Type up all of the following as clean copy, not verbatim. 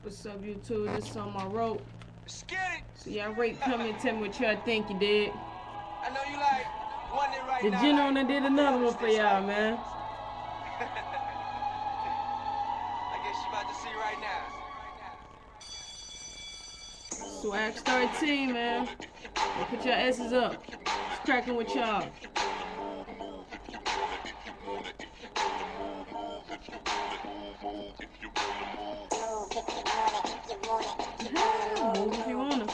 What's up, YouTube? This is on my rope. Let's get it. So y'all rate, comment, tell me what y'all think you did. I know you like wondering right The now. general Like, did what the another hell one is for this, y'all, right? man. I guess you about to see right now. Swag Star team, man. Put your S's up. It's cracking with y'all. Move if you wanna.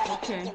Okay.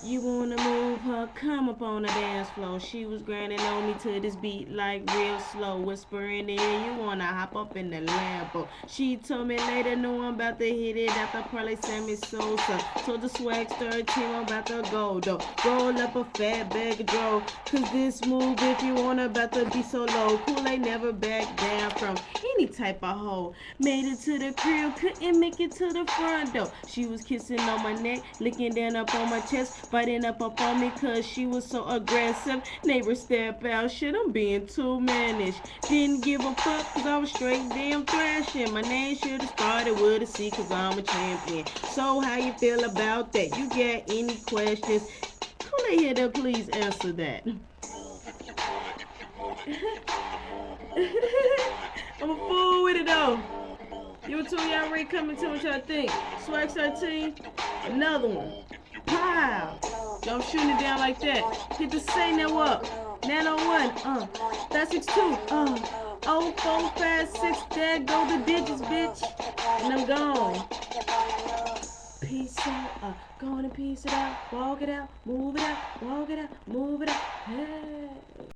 You wanna move her, come up on the dance floor. She was grinding on me to this beat like real slow. Whispering in, you wanna hop up in the Lambo. She told me later, no, I'm about to hit it after probably Sammy Sosa. Told the Swag Star team I'm about to go though. Roll up a fat bag of dough. Cause this move, if you wanna, about to be so low. Kool-Aid never back down from any type of hoe. Made it to the crib, couldn't make it to the front door. She was kissing on my neck, licking down up on my chest, biting up on me cause she was so aggressive. Neighbor step out, shit, I'm being too mannish. Didn't give a fuck cause I was straight damn thrashing. My name should've started with a C cause I'm a champion. So how you feel about that? You got any questions? Kool-Aid here to please answer that. I'm a fool with it though. YouTube, y'all rate, comment, tell me what y'all think. Swag 13, another one. Pow! Y'all shooting it down like that. Hit the say now up. 901, 562, 0456. There go the digits, bitch. And I'm gone. Peace out, going to piece it out, walk it out, move it out, walk it out, move it out. Hey.